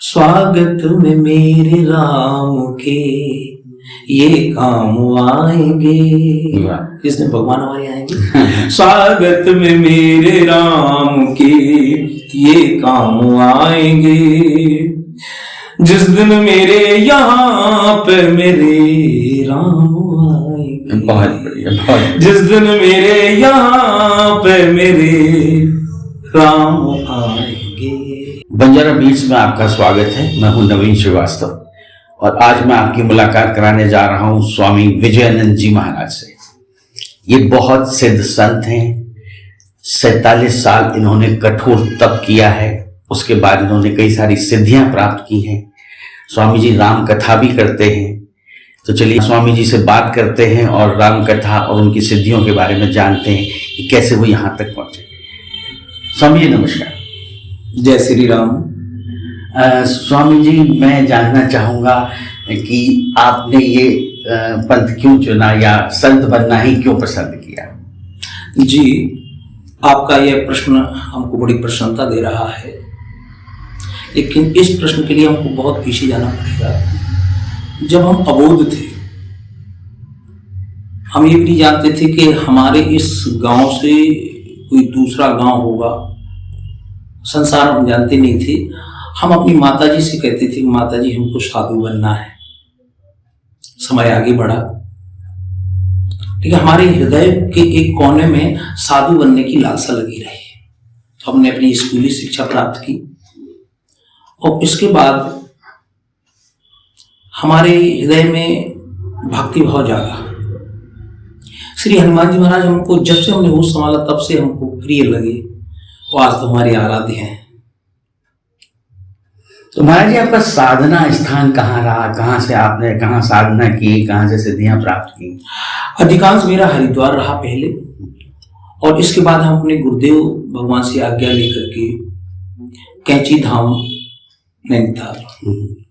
स्वागत में मेरे राम के ये काम आएंगे। किसने? भगवान हमारे आएंगे। स्वागत में मेरे राम के ये काम आएंगे, जिस दिन मेरे यहाँ पे मेरे राम आएंगे। बहुत बढ़िया। जिस दिन मेरे यहाँ पे मेरे राम आएंगे। बंजारा बीट्स में आपका स्वागत है। मैं हूं नवीन श्रीवास्तव और आज मैं आपकी मुलाकात कराने जा रहा हूं स्वामी विजयानंद जी महाराज से। ये बहुत सिद्ध संत हैं। 47 साल इन्होंने कठोर तप किया है। उसके बाद इन्होंने कई सारी सिद्धियां प्राप्त की हैं। स्वामी जी राम कथा भी करते हैं। तो चलिए स्वामी जी से बात करते हैं और राम कथा और उनकी सिद्धियों के बारे में जानते हैं कि कैसे वो यहाँ तक पहुंचे। स्वामी जी नमस्कार। जय श्री राम। स्वामी जी, मैं जानना चाहूँगा कि आपने ये पंथ क्यों चुना या संत बनना ही क्यों पसंद किया? जी, आपका यह प्रश्न हमको बड़ी प्रसन्नता दे रहा है, लेकिन इस प्रश्न के लिए हमको बहुत पीछे जाना पड़ेगा। जब हम अबोध थे, हम ये भी नहीं जानते थे कि हमारे इस गांव से कोई दूसरा गांव होगा। संसार हम जानते नहीं थे। हम अपनी माताजी से कहते थे कि माताजी हमको साधु बनना है। समय आगे बढ़ा, लेकिन हमारे हृदय के एक कोने में साधु बनने की लालसा लगी रही। तो हमने अपनी स्कूली शिक्षा प्राप्त की और इसके बाद हमारे हृदय में भक्ति भाव जागा। श्री हनुमान जी महाराज हमको जब से हमने होश संभाला तब से हमको प्रिय लगे। वो आज तो हमारे आराध्य हैं। तो महाराज जी, आपका साधना स्थान कहाँ रहा? कहाँ से आपने कहाँ साधना की, कहाँ से सिद्धियां प्राप्त की? अधिकांश मेरा हरिद्वार रहा पहले, और इसके बाद हम अपने गुरुदेव भगवान से आज्ञा लेकर के कैंची धाम नैनीताल,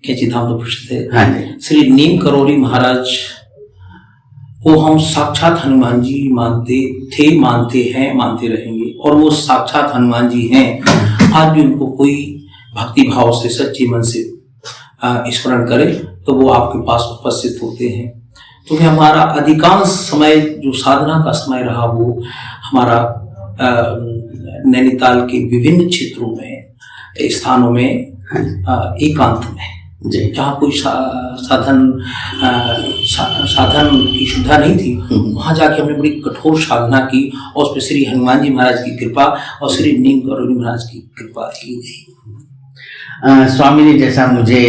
कैंची धाम तो प्रसिद्ध है। हाँ, श्री नीम करोली महाराज को हम साक्षात हनुमान जी मानते थे, मानते हैं, मानते रहेंगे, और वो साक्षात हनुमान जी हैं। आज भी उनको कोई भक्ति भाव से सच्चे मन से स्मरण करे तो वो आपके पास उपस्थित होते हैं। तो हमारा अधिकांश समय जो साधना का समय रहा वो हमारा नैनीताल के विभिन्न क्षेत्रों में, स्थानों में, एकांत में, जहाँ कोई साधन की सुविधा नहीं थी, वहाँ जाके हमने बड़ी कठोर साधना की और उसमें श्री हनुमान जी महाराज की कृपा और श्री नीम करोली महाराज की कृपा की गई। स्वामी जी, जैसा मुझे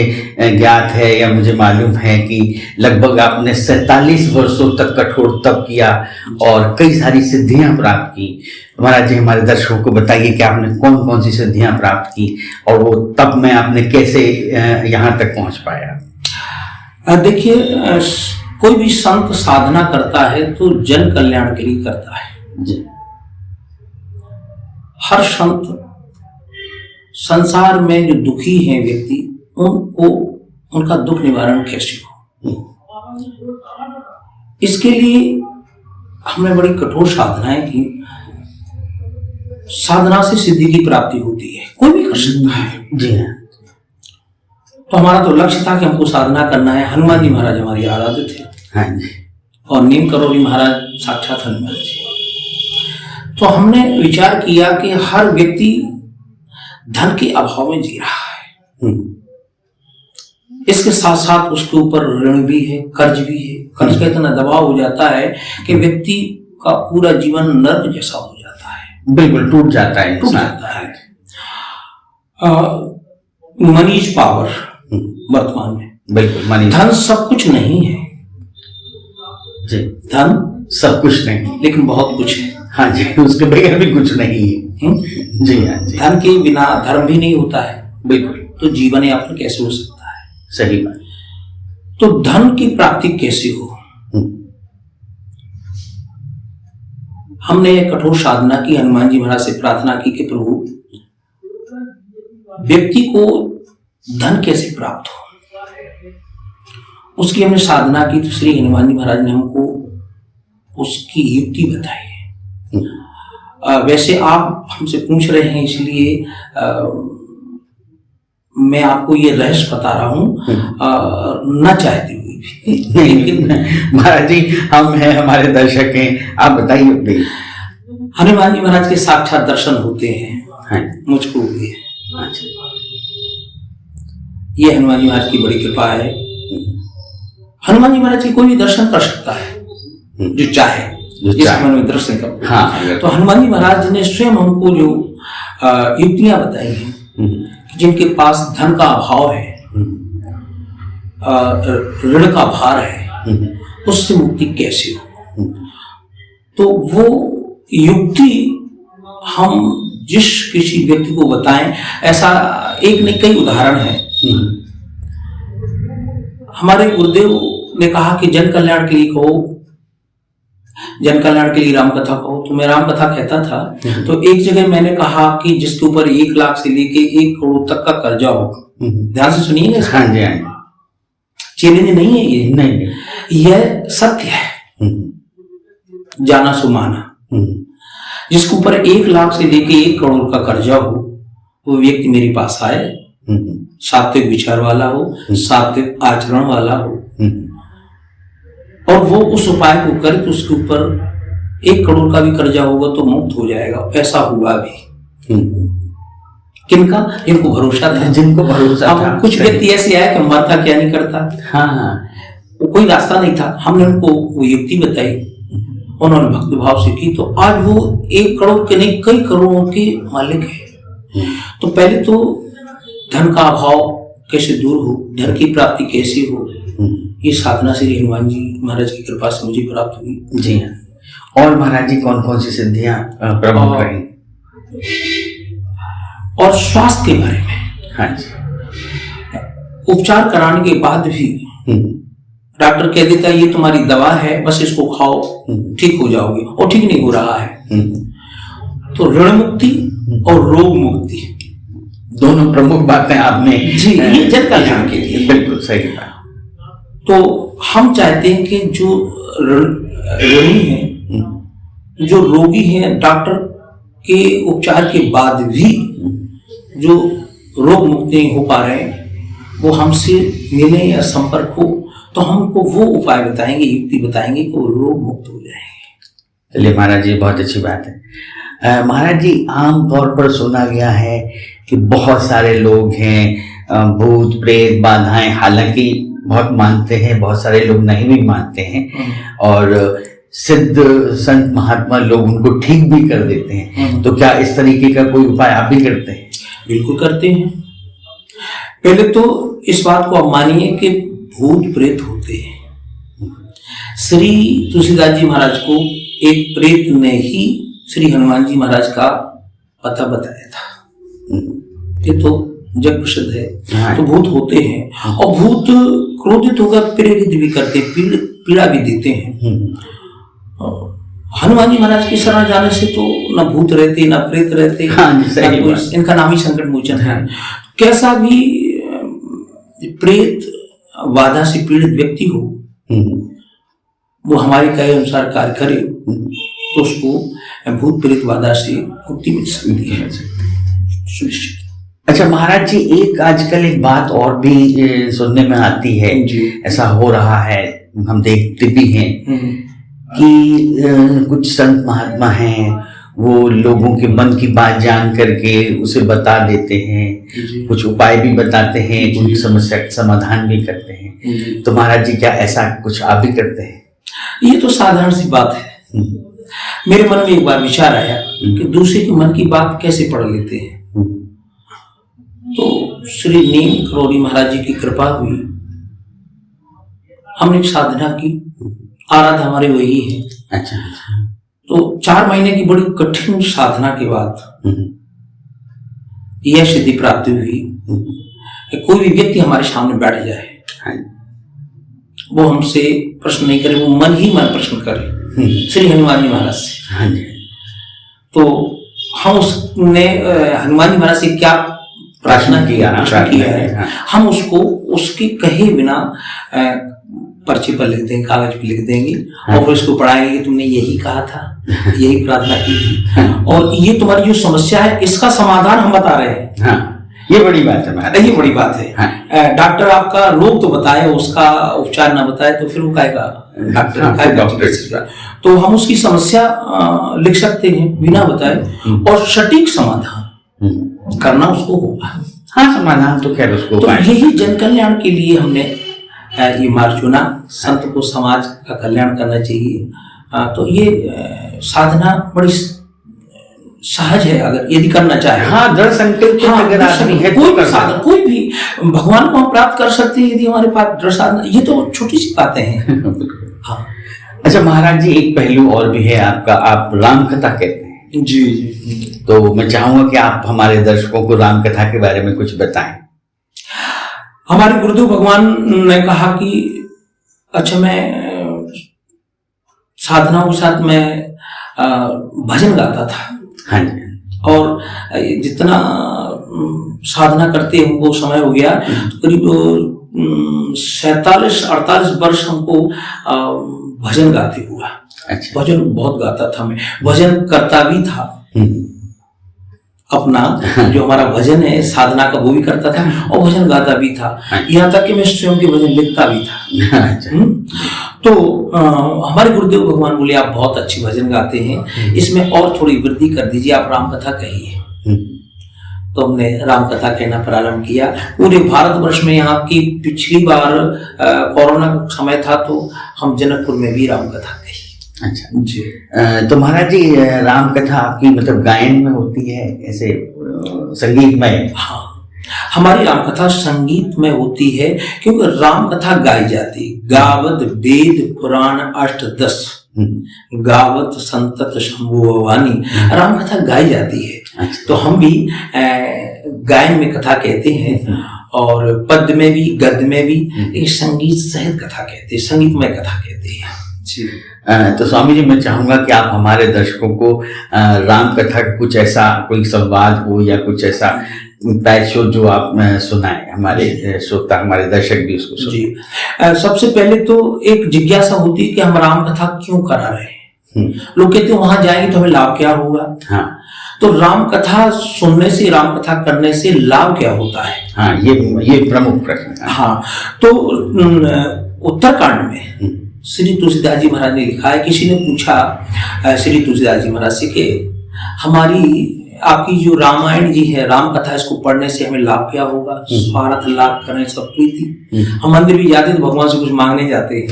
ज्ञात है या मुझे मालूम है कि लगभग आपने 47 वर्षों तक कठोर तप किया और कई सारी सिद्धियां प्राप्त की। महाराज जी, हमारे दर्शकों को बताइए कि आपने कौन कौन सी सिद्धियां प्राप्त की और वो तप में आपने कैसे यहाँ तक पहुँच पाया? देखिए, कोई भी संत साधना करता है तो जन कल्याण के लिए करता है जी। हर संत संसार में जो दुखी हैं व्यक्ति, उनको उनका दुख निवारण कैसे हो, इसके लिए हमने बड़ी कठोर साधनाएं की। साधना से सिद्धि की प्राप्ति होती है, कोई भी कर सकता है जी। तो हमारा तो लक्ष्य था कि हमको साधना करना है। हनुमान जी महाराज हमारी आराध्य थे। हाँ जी। और नीम करोली महाराज साक्षात हनुमान जी। तो हमने विचार किया कि हर व्यक्ति धन के अभाव में जी रहा है। इसके साथ साथ उसके ऊपर ऋण भी है, कर्ज भी है। कर्ज का इतना दबाव हो जाता है कि व्यक्ति का पूरा जीवन नर्क जैसा हो जाता है। बिल्कुल टूट जाता है, टूट जाता है। मनी इज पावर वर्तमान में। बिल्कुल, मनी। धन सब कुछ नहीं है जी। धन सब कुछ नहीं, लेकिन बहुत कुछ है। हाँ जी, उसके बगैर भी कुछ नहीं है जी। हाँ जी। धन के बिना धर्म भी नहीं होता है। बिल्कुल। तो जीवन यापन कैसे हो सकता है? सही बात। तो धन की प्राप्ति कैसे हो? हमने कठोर साधना की, हनुमान जी महाराज से प्रार्थना की कि प्रभु व्यक्ति को धन कैसे प्राप्त हो, उसकी हमने साधना की। तो श्री हनुमान जी महाराज ने हमको उसकी युक्ति बताई है। वैसे आप हमसे पूछ रहे हैं इसलिए मैं आपको ये रहस्य बता रहा हूँ न चाहते हुए भी। नहीं लेकिन महाराज जी हम हैं, हमारे दर्शक हैं, आप बताइए प्लीज। हनुमान जी महाराज के साक्षात दर्शन होते हैं, हाँ। मुझको हुए। अच्छा। ये हनुमान जी महाराज की बड़ी कृपा है। हनुमान जी महाराज की कोई भी दर्शन कर सकता है जो चाहे, जिसके मन में दर्शन कर। हाँ। तो हनुमान जी महाराज ने स्वयं हमको जो युक्तियां बताई हैं कि जिनके पास धन का अभाव है, ऋण का भार है, उससे मुक्ति कैसे हो। तो वो युक्ति हम जिस किसी व्यक्ति को बताएं, ऐसा एक नहीं कई उदाहरण है। हमारे गुरुदेव ने कहा कि जन कल्याण के लिए कहो, जन कल्याण के लिए राम कथा कहो। तो मैं राम कथा कहता था, तो एक जगह मैंने कहा कि जिसके ऊपर 1 लाख से लेके 1 करोड़ तक का कर्जा हो, ध्यान से सुनिएगा। हाँ जी, चैलेंज नहीं है ये, नहीं, यह सत्य है, जाना सुमाना। जिसके ऊपर 1 लाख से लेके 1 करोड़ का कर्जा हो, वो व्यक्ति मेरे पास आए, सात्विक विचार वाला हो, सात्विक आचरण वाला हो, और वो उस उपाय को करे तो उसके ऊपर 1 करोड़ का भी कर्जा होगा तो मुक्त हो जाएगा। ऐसा हुआ भी। किनका? जिनको भरोसा था, जिनको भरोसा था। कुछ व्यक्ति ऐसे आए कि मरता क्या नहीं करता। हाँ। वो कोई रास्ता नहीं था, हमने उनको वो युक्ति बताई, उन्होंने भक्ति भाव से की, तो आज वो 1 करोड़ के नहीं कई करोड़ों के मालिक है। तो पहले तो धन का अभाव कैसे दूर हो, धन की प्राप्ति कैसे हो, ये साधना श्री हनुमान जी महाराज की कृपा से मुझे प्राप्त हुई। जी हाँ। और महाराज जी कौन कौन सी सिद्धियां प्रमुख रही? और स्वास्थ्य के बारे में, हाँ जी, उपचार कराने के बाद भी डॉक्टर कह देता है ये तुम्हारी दवा है, बस इसको खाओ ठीक हो जाओगे, और ठीक नहीं हो रहा है। तो ऋण मुक्ति और रोग मुक्ति दोनों प्रमुख बातें आपने जी, ये जन कल्याण के लिए बिल्कुल सही बात। तो हम चाहते हैं कि जो ऋणी हैं, जो रोगी हैं, डॉक्टर के उपचार के बाद भी जो रोग मुक्त नहीं हो पा रहे हैं, वो हमसे मिले या संपर्क हो तो हमको वो उपाय बताएंगे, युक्ति बताएंगे कि वो रोग मुक्त हो जाएंगे। चलिए महाराज जी, बहुत अच्छी बात है। महाराज जी, आम तौर पर सुना गया है कि बहुत सारे लोग हैं भूत प्रेत बाधाएं, हालांकि बहुत मानते हैं, बहुत सारे लोग नहीं भी मानते हैं, और सिद्ध संत महात्मा लोग उनको ठीक भी कर देते हैं। तो क्या इस तरीके का कोई उपाय आप भी करते हैं? बिल्कुल करते हैं। पहले तो इस बात को आप मानिए कि भूत प्रेत होते हैं। श्री तुलसीदास जी महाराज को एक प्रेत ने ही श्री हनुमान जी महाराज का पता बताया था। ये तो जग प्रसिद्ध है। हाँ। तो भूत होते हैं, और भूत क्रोधित होकर प्रेरित भी करते, पीड़ा भी देते हैं। हनुमान जी महाराज की शरण जाने से तो न भूत रहते, न प्रेत रहते। हाँ, इनका नाम ही संकट मोचन है। कैसा भी प्रेत बाधा से पीड़ित व्यक्ति हो, वो हमारे कहे अनुसार कार्य करे तो उसको भूत प्रेत बाधा से मुक्ति मिल सकती है, सुनिश्चित। अच्छा महाराज जी, एक आजकल एक बात और भी सुनने में आती है, ऐसा हो रहा है, हम देखते भी हैं कि कुछ संत महात्मा हैं, वो लोगों के मन की बात जान करके उसे बता देते हैं, कुछ उपाय भी बताते हैं, कुछ समस्या का समाधान भी करते हैं। तो महाराज जी, क्या ऐसा कुछ आप भी करते हैं? ये तो साधारण सी बात है। मेरे मन में एक बार विचार आया कि दूसरे के मन की बात कैसे पढ़ लेते हैं। तो श्री नीम करोड़ी महाराज जी की कृपा हुई, हमने एक साधना की, आराध हमारे वही है। अच्छा। तो 4 महीने की बड़ी कठिन साधना के बाद यह सिद्धि प्राप्ति हुई कि कोई भी व्यक्ति हमारे सामने बैठ जाए, वो हमसे प्रश्न नहीं करे, वो मन ही मन प्रश्न करे श्री हनुमान जी महाराज से। तो हम उसने हनुमान जी महाराज से क्या प्रार्थना किया है, हम उसको उसके कहे बिना पर्चे पर लिख देंगे, कागज पर लिख देंगे, और फिर उसको पढ़ाएंगे कि तुमने यही कहा था, यही प्रार्थना की थी, और ये तुम्हारी जो समस्या है इसका समाधान हम बता रहे हैं। ये बड़ी बात है महाराज। नहीं, बड़ी बात है। हाँ। डॉक्टर आपका रोग तो बताए, उसका उपचार ना बताए तो फिर वो काहेगा डॉक्टर? हाँ, काहेगा डॉक्टर। चिकित्सक? तो हम उसकी समस्या लिख सकते हैं बिना बताए, और सटीक समाधान करना उसको होगा। हाँ, समाधान तो खैर उसको तो पाएं। यही जन कल्याण के लिए हमने ये मार्ग चुना। संत को समाज का कल्याण करना चाहिए। तो ये साधना बड़ी सहज है, अगर यदि करना चाहे। हाँ, दृढ़ संकल्प अगर आदमी है कोई तो भी कर साधना, कोई भी भगवान को हम प्राप्त कर सकते हैं यदि हमारे पास दृढ़ साधना। ये तो छोटी सी बातें हैं। हाँ। अच्छा महाराज जी, एक पहलू और भी है आपका, आप राम कथा कहते हैं। जी जी। तो मैं चाहूंगा कि आप हमारे दर्शकों को राम कथा के बारे में कुछ बताएं। हमारे गुरुदेव भगवान ने कहा कि अच्छा, मैं साधनाओं के साथ मैं भजन गाता था। हाँ जी। और जितना साधना करते हमको समय हो गया, तो करीब 47-48 वर्ष हमको भजन गाते हुआ। अच्छा। भजन बहुत गाता था मैं, भजन करता भी था अपना। जो हमारा भजन है साधना का, वो भी करता था और भजन गाता भी था। यहाँ तक कि मैं स्वयं के भजन लिखता भी था। अच्छा। तो हमारे गुरुदेव भगवान बोले आप बहुत अच्छी भजन गाते हैं, इसमें और थोड़ी वृद्धि कर दीजिए, आप राम कथा कहिए। तो हमने राम कथा कहना प्रारंभ किया। पूरे भारतवर्ष में, यहाँ की पिछली बार कोरोना का समय था तो हम जनकपुर में भी राम कथा कही। अच्छा जी। तो महाराज जी, राम कथा आपकी मतलब गायन में होती है, ऐसे संगीतमय? हाँ, हमारी राम कथा संगीत में होती है, क्योंकि राम कथा गाई जाती। गावत वेद पुराण अष्टदश, गावत संतत शंभु वाणी, राम कथा गाई जाती है। अच्छा। तो हम भी गायन में कथा कहते हैं, और पद्य में भी, गद्य में भी एक संगीत सहित कथा कहते हैं, संगीतमय कथा कहते हैं। जी। तो स्वामी जी, मैं चाहूंगा कि आप हमारे दर्शकों को राम कथा का कुछ ऐसा कोई संवाद हो या कुछ ऐसा पैचो जो आप सुनाएं, हमारे श्रोता, हमारे दर्शक भी उसको सुने। जी। सबसे पहले तो एक जिज्ञासा होती है कि हम राम कथा क्यों करा रहे हैं। लोग कहते हैं वहां जाएंगे तो हमें लाभ क्या होगा। हाँ। तो राम कथा सुनने से, राम कथा करने से लाभ क्या होता है? हाँ, ये प्रमुख प्रश्न है। हाँ, तो उत्तरकांड में श्री तुलसीदास जी महाराज ने लिखा है। किसी ने पूछा श्री तुलसीदास जी महाराज से कि हमारी आपकी जो रामायण जी है, राम कथा, इसको पढ़ने से हमें लाभ क्या होगा? स्वार्थ लाभ करने सब प्रीति। हम मंदिर भी जाते तो भगवान से कुछ मांगने जाते हैं।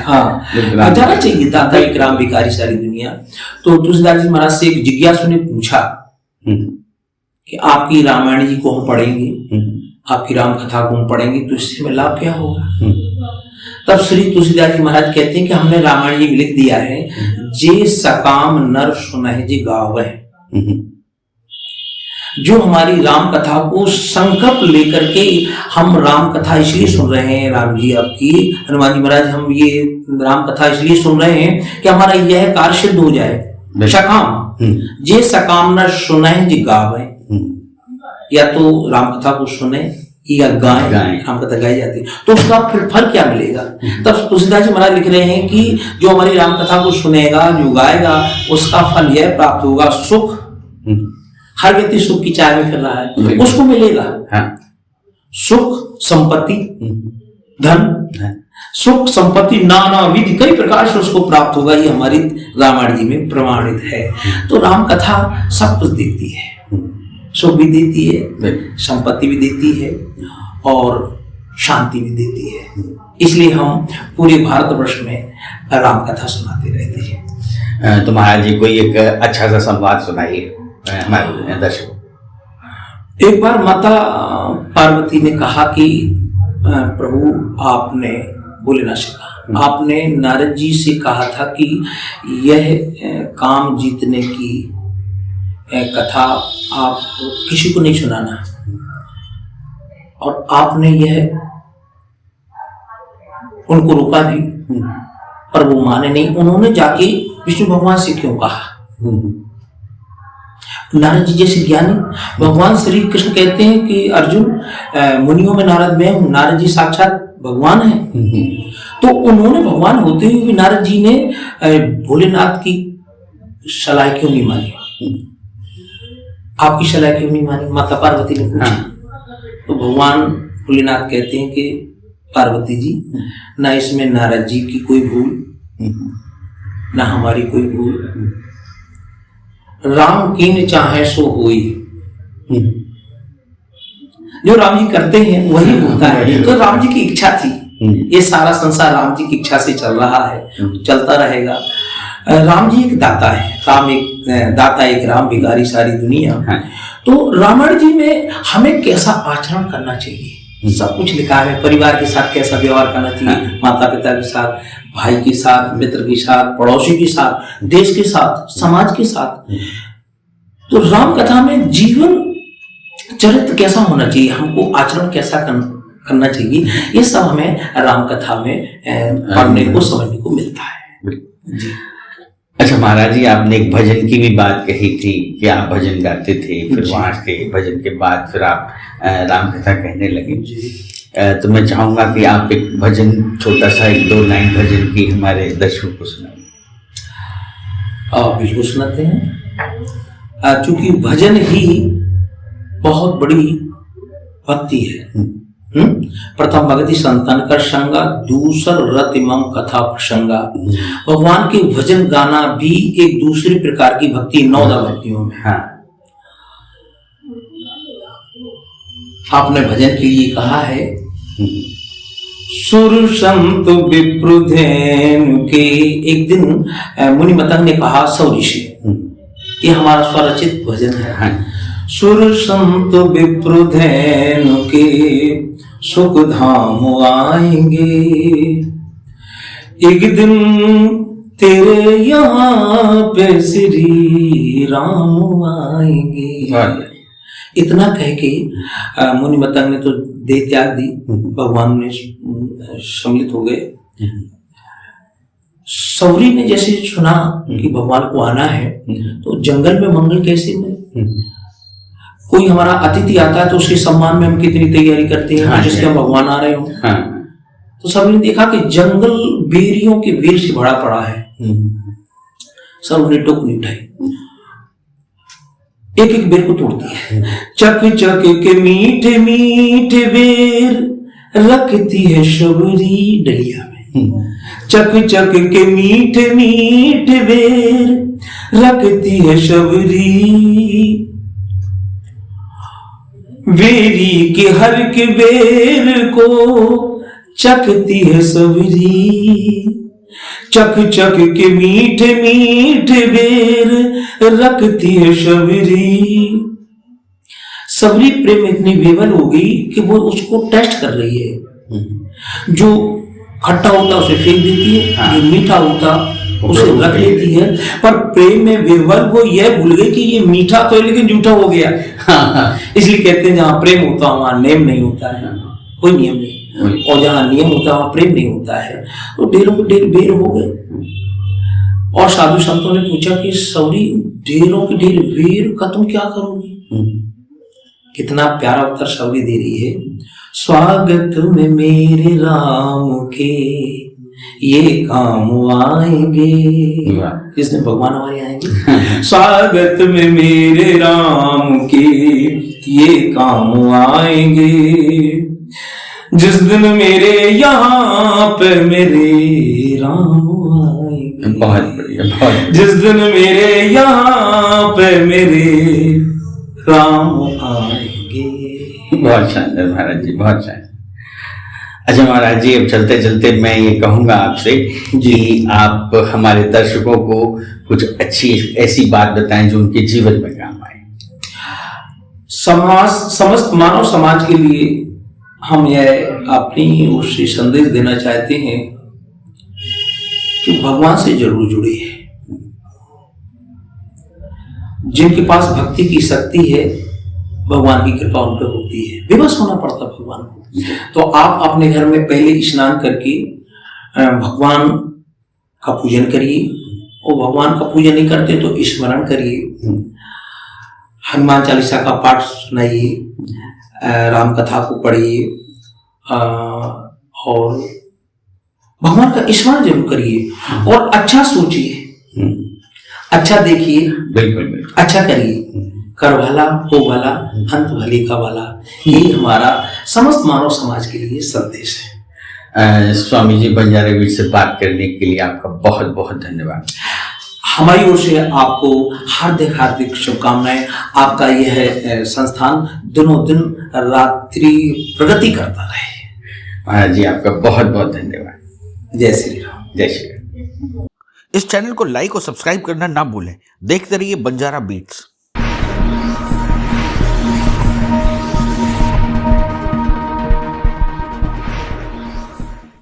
हाँ, जाना चाहिए, दाता एक राम भिखारी सारी दुनिया। तो तुलसीदास जी महाराज से एक जिज्ञासु ने पूछा कि आपकी रामायण जी को हम पढ़ेंगे, आपकी राम कथा को हम पढ़ेंगे, तो इससे हमें लाभ क्या होगा? तब श्री तुलसीदास जी महाराज कहते हैं कि हमने रामायण जी में लिख दिया है, जे सकाम नर सुनहि जे गावै। जो हमारी राम कथा को संकल्प लेकर के हम राम कथा इसलिए सुन रहे हैं, राम जी आपकी, हनुमान जी महाराज, हम ये राम कथा इसलिए सुन रहे हैं कि हमारा यह कार्य सिद्ध हो जाए। सकाम, जे सकाम नर सुनहि जे गावै, या तो राम कथा को सुने या गाएं, राम कथा गाई जाती है, तो उसका फिर फल क्या मिलेगा? तब तुलसीदास जी महाराज लिख रहे हैं कि जो हमारी राम कथा को सुनेगा, जो गाएगा, उसका फल यह प्राप्त होगा, सुख। हर व्यक्ति सुख की चाह में फिर रहा है, उसको मिलेगा। हाँ। सुख, संपत्ति, धन, सुख, संपत्ति, नाना विधि, कई प्रकार से उसको प्राप्त होगा। ये हमारी रामायण जी में प्रमाणित है। तो राम कथा सब कुछ देती है, सुख भी देती है, संपत्ति भी देती है, और शांति भी देती है। इसलिए हम पूरे भारतवर्ष में राम कथा सुनाते रहते हैं। तो महाराज जी, कोई एक अच्छा सा संवाद सुनाइए हमारे दर्शकों। एक बार माता पार्वती ने कहा कि प्रभु, आपने, भोलेनाथ से कहा, आपने नारद जी से कहा था कि यह काम जीतने की कथा आप किसी को नहीं सुनाना, और आपने यह उनको रोका भी, पर वो माने नहीं। उन्होंने जाके विष्णु भगवान से क्यों कहा? नारद जी जैसे ज्ञानी, भगवान श्री कृष्ण कहते हैं कि अर्जुन, मुनियों में नारद मैं हूं, नारद जी साक्षात भगवान है। तो उन्होंने भगवान होते हुए भी नारद जी ने भोलेनाथ की सलाह क्यों नहीं मानी? आपकी सलाह क्यों नहीं मानी, माता पार्वती ने पूछा। तो भगवान भोलेनाथ कहते हैं कि पार्वती जी, ना इसमें नारद जी की कोई भूल, ना हमारी कोई भूल, राम कीन चाहे सो होई। जो राम जी करते हैं वही होता है। तो राम जी की इच्छा थी, ये सारा संसार राम जी की इच्छा से चल रहा है, चलता रहेगा। राम जी एक दाता है, राम एक दाता, एक राम भिखारी सारी दुनिया। तो रामायण जी में हमें कैसा आचरण करना चाहिए सब कुछ लिखा है। परिवार के साथ कैसा व्यवहार करना चाहिए, माता पिता के साथ, भाई के साथ, मित्र के साथ, पड़ोसी के साथ, देश के साथ, समाज के साथ। तो राम कथा में जीवन चरित्र कैसा होना चाहिए, हमको आचरण कैसा करना चाहिए, ये सब हमें राम कथा में पढ़ने को, समझने को मिलता है जी। अच्छा महाराज जी, आपने एक भजन की भी बात कही थी कि आप भजन गाते थे, फिर वहाँ के भजन के बाद फिर आप राम कथा कहने लगे जी। तो मैं चाहूंगा कि आप एक भजन, छोटा सा 1-2 लाइन भजन की हमारे दर्शकों को सुनाइए। बिल्कुल सुनाते हैं, चूंकि भजन ही बहुत बड़ी भक्ति है। प्रथम भक्ति संतन कर संगा, दूसर रति मम कथा प्रसंगा। भगवान के भजन गाना भी एक दूसरी प्रकार की भक्ति, 9 भक्तियों में। आपने भजन के लिए कहा है, सुर संत विप्रुधेनु के। एक दिन मुनि मतंग ने कहा सौरी से, ये हमारा स्वरचित भजन है। सुर संत विप्रुधेनु के सुख धाम आएंगे, एक दिन तेरे यहाँ पे श्री राम आएंगे। इतना कह के मुनि मतंग ने तो देह त्याग दी, भगवान ने सम्मिलित हो गए। सौरी ने जैसे सुना कि भगवान को आना है, तो जंगल में मंगल कैसे मिले। कोई हमारा अतिथि आता है तो उसके सम्मान में हम कितनी तैयारी करते हैं, जिसके हम भगवान आ रहे हो। तो सबने देखा कि जंगल बेरियों के बेर से भरा पड़ा है। सबने टोकनी उठाई, एक एक बेर को तोड़ती है। चक चक के मीठे मीठे बेर रखती है शबरी डलिया में। चक चक के मीठे मीठे बेर रखती है शबरी, बेरी के हर के बेर को चखती है सबरी। चक चक के मीठे मीठे बेर रखती है शबरी। सबरी प्रेम इतनी बेबल हो गई कि वो उसको टेस्ट कर रही है। जो खट्टा होता उसे फेंक देती है, जो मीठा होता उसे रख लेती है। पर प्रेम में बेबल वो यह भूल गई कि ये मीठा तो है लेकिन जूठा हो गया। इसलिए कहते हैं जहां प्रेम होता है वहां नेम नहीं होता है, कोई नियम नहीं। और जहां नियम होता है वहां प्रेम नहीं होता है। तो ढेरों के ढेर बेर हो गए। और साधु संतों ने पूछा कि सौरी, ढेरों के ढेर बेर का तुम क्या करोगी। कितना प्यारा उत्तर सौरी दे रही है, स्वागत में मेरे राम के ये काम आएंगे। जिसने भगवान हमारे आएंगे। स्वागत में मेरे राम के ये काम आएंगे, जिस दिन मेरे यहाँ पे मेरे राम आएंगे। बहुत बढ़िया, बहुत। जिस दिन मेरे यहाँ पे मेरे राम आएंगे। बहुत शानदार महाराज जी, बहुत शानदार। अच्छा महाराज जी, अब चलते चलते मैं ये कहूँगा आपसे कि आप हमारे दर्शकों को कुछ अच्छी ऐसी बात बताएं जो उनके जीवन में काम आए। समस्त मानव समाज के लिए हम यह अपनी ओर से संदेश देना चाहते हैं कि भगवान से जरूर जुड़े। जिनके पास भक्ति की शक्ति है, भगवान की कृपा उन पर होती है। विवश होना पड़ता भगवान को। तो आप अपने घर में पहले स्नान करके भगवान का पूजन करिए, और भगवान का पूजन नहीं करते तो स्मरण करिए, हनुमान चालीसा का पाठ सुनाइए, राम कथा को पढ़िए, और भगवान का स्मरण जरूर करिए। और अच्छा सोचिए, अच्छा देखिए, बिल्कुल अच्छा करिए। कर भला हो भला अंत भली का भला, यही हमारा समस्त मानव समाज के लिए संदेश है। स्वामी जी, बंजारा बीट से बात करने के लिए आपका बहुत बहुत धन्यवाद। हमारी ओर से आपको हार्दिक हार्दिक शुभकामनाएं। आपका यह संस्थान दिनों दिन रात्रि प्रगति करता रहे। महाराज जी, आपका बहुत बहुत धन्यवाद। जय श्री राम। जय श्री राम। इस चैनल को लाइक और सब्सक्राइब करना ना भूलें। देखते रहिए बंजारा बीट्स।